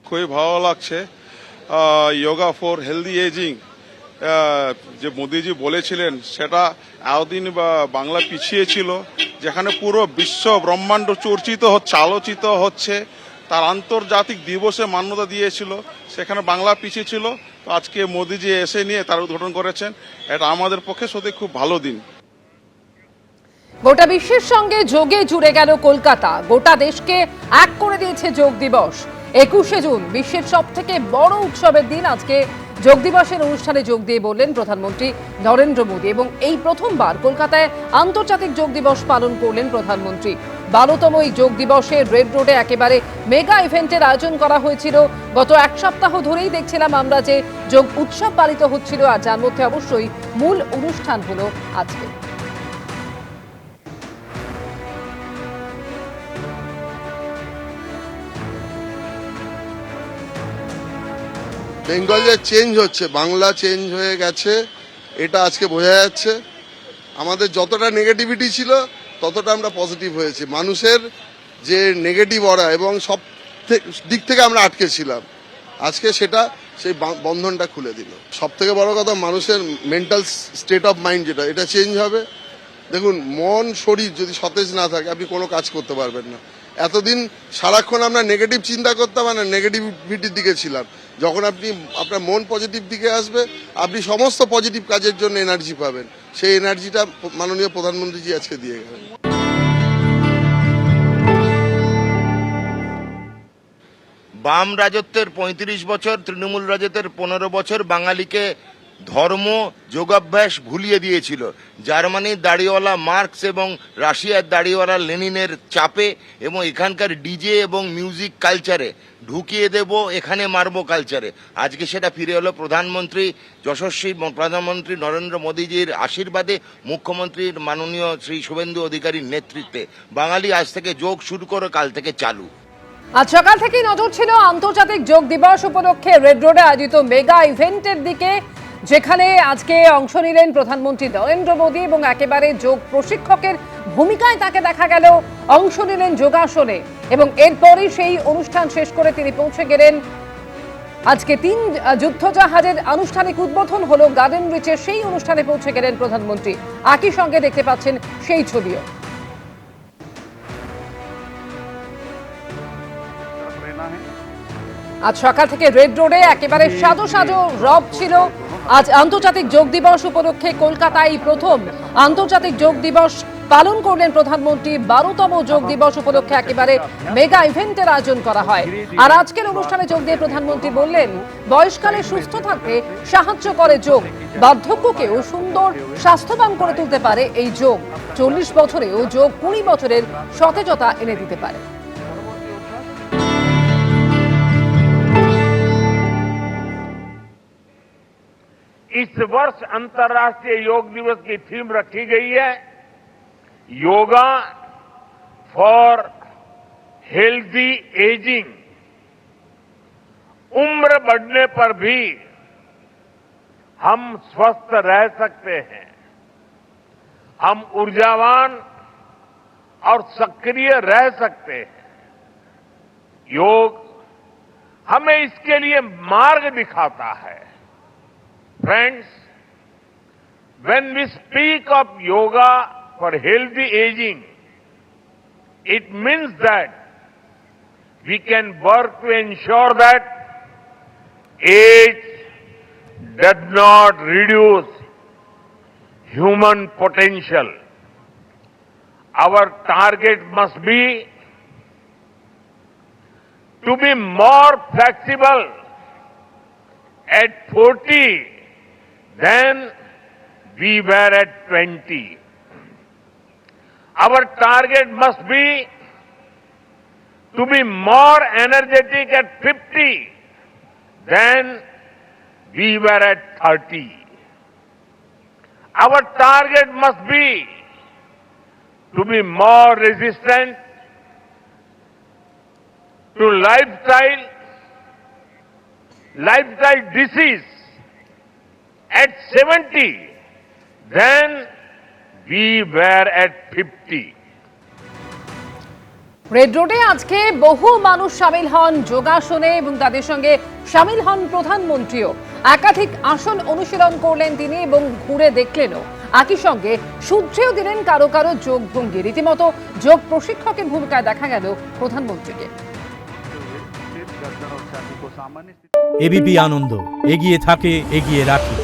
খুবই ভালো লাগছে। যোগা ফর হেলদি এজিং যে মোদিজি বলেছিলেন সেটা এতদিন বাংলা পিছিয়ে ছিল, যেখানে পুরো বিশ্ব ব্রহ্মাণ্ড চর্চিত হচ্ছে, আলোচিত হচ্ছে, তার আন্তর্জাতিক দিবসে মান্যতা দিয়েছিল, সেখানে বাংলা পিছিয়ে ছিল। তো আজকে মোদিজি এসে নিয়ে তার উদ্ঘাটন করেছেন, এটা আমাদের পক্ষে সত্যি খুব ভালো দিন। গোটা বিশ্বের সঙ্গে যোগে জুড়ে গেল কলকাতা, গোটা দেশকে এক করে দিয়েছে যোগ দিবস। 21শে জুন বিশ্বের সব থেকে বড় উৎসবের দিন। আজকে যোগ দিবসের অনুষ্ঠানে যোগ দিয়ে বললেন প্রধানমন্ত্রী নরেন্দ্র মোদী, এবং এই প্রথমবার কলকাতায় আন্তর্জাতিক যোগ দিবস পালন করলেন প্রধানমন্ত্রী। 12তম এই যোগ দিবসে রেড রোডে একেবারে মেগা ইভেন্টের আয়োজন করা হয়েছিল। গত এক সপ্তাহ ধরেই দেখছিলাম আমরা যে যোগ উৎসব পালিত হচ্ছিল, আর যার মধ্যে অবশ্যই মূল অনুষ্ঠান হলো আজকে। বেঙ্গল যে চেঞ্জ হচ্ছে, বাংলা চেঞ্জ হয়ে গেছে, এটা আজকে বোঝা যাচ্ছে। আমাদের যতটা নেগেটিভিটি ছিল ততটা আমরা পজিটিভ হয়েছি। মানুষের যে নেগেটিভ অরা এবং সব দিক থেকে আমরা আটকে ছিলাম, আজকে সেটা সেই বন্ধনটা খুলে দিল। সব থেকে বড় কথা, মানুষের মেন্টাল স্টেট অফ মাইন্ড যেটা, এটা চেঞ্জ হবে। দেখুন, মন শরীর যদি সতেজ না থাকে আপনি কোনো কাজ করতে পারবেন না। এতদিন সারাক্ষণ আমরা নেগেটিভ চিন্তা করতাম, মানে নেগেটিভিটির দিকে ছিলাম। যখন আপনি আপনার মন পজিটিভ দিকে আসবে, আপনি সমস্ত পজিটিভ কাজের জন্য এনার্জি পাবেন। সেই এনার্জিটা মাননীয় প্রধানমন্ত্রীজি আজকে দিয়ে গেলেন। বাম রাজত্বের ৩৫ বছর, তৃণমূল রাজত্বের ১৫ বছর বাঙালিকে ধর্ম যোগাভ্যাস ভুলিয়ে দিয়েছিল। জার্মানির দাড়িওয়ালা মার্কস এবং রাশিয়ার দাড়িওয়ালা লেনিনের চাপে এবং এখানকার ডিজে এবং মিউজিক কালচারে ঢুকিয়ে দেব, এখানে মারবো কালচারে। আজকে সেটা ফিরে হলো প্রধানমন্ত্রী যশস্বী প্রধানমন্ত্রী নরেন্দ্র মোদীজির আশীর্বাদে, মুখ্যমন্ত্রীর মাননীয় শ্রী শুভেন্দু অধিকারীর নেতৃত্বে। বাঙালি আজ থেকে যোগ শুরু করে, কাল থেকে চালু। আজ সকাল থেকেই নজর ছিল আন্তর্জাতিক যোগ দিবস উপলক্ষে রেড রোডে আয়োজিত মেগা ইভেন্টের দিকে, যেখানে আজকে অংশ নিলেন প্রধানমন্ত্রী নরেন্দ্র মোদী এবং একেবারে যোগ প্রশিক্ষকের ভূমিকায় তাকে দেখা গেল অংশ নিলেন যোগাসনে, এবং এরপরই সেই অনুষ্ঠান শেষ করে তিনি পৌঁছে গেলেন। আজকে 3 যুদ্ধজাহাজের আনুষ্ঠানিক উদ্বোধন হলো গার্ডেন রিচে, সেই অনুষ্ঠানে পৌঁছে গেলেন প্রধানমন্ত্রী। একই সঙ্গে দেখতে পাচ্ছেন সেই ছবিও। আজ সকাল থেকে রেড রোডে একেবারে সাজো সাজো রব ছিল। আজ আন্তর্জাতিক যোগ দিবস উপলক্ষে কলকাতায় প্রথম আন্তর্জাতিক যোগ দিবস পালন করলেন প্রধানমন্ত্রী। 12তম যোগ দিবস উপলক্ষে একেবারে মেগা ইভেন্টের আয়োজন করা হয়। আর আজকের অনুষ্ঠানে যোগ দিয়ে প্রধানমন্ত্রী বললেন, বয়সকালে সুস্থ থাকতে সাহায্য করে যোগ, বার্ধক্যকেও সুন্দর স্বাস্থ্যবান করে তুলতে পারে এই যোগ। 40 বছরেও যোগ 20 বছরের সতেজতা এনে দিতে পারে। इस वर्ष अंतर्राष्ट्रीय योग दिवस की थीम रखी गई है योगा फॉर हेल्दी एजिंग। उम्र बढ़ने पर भी हम स्वस्थ रह सकते हैं, हम ऊर्जावान और सक्रिय रह सकते हैं। योग हमें इसके लिए मार्ग दिखाता है। Friends, when we speak of yoga for healthy aging, it means that we can work to ensure that age does not reduce human potential. Our target must be to be more flexible at 40 than we were at 20. Our target must be to be more energetic at 50 than we were at 30. Our target must be to be more resistant to lifestyle disease at 70 than we were at 50. Red রোডে আজকে বহু মানুষ সামিল হন যোগাসনে এবং তাদের সঙ্গে সামিল হন প্রধানমন্ত্রীও। একাধিক আসন অনুশীলন করলেন তিনি এবং ঘুরে দেখলেনও। একই সঙ্গে সূত্রেও দিলেন কারো কারো যোগ ভঙ্গি। রীতিমতো যোগ প্রশিক্ষকের ভূমিকায় দেখা গেল প্রধানমন্ত্রীকে। এবিপি আনন্দ, এগিয়ে থাকে, এগিয়ে রাখে।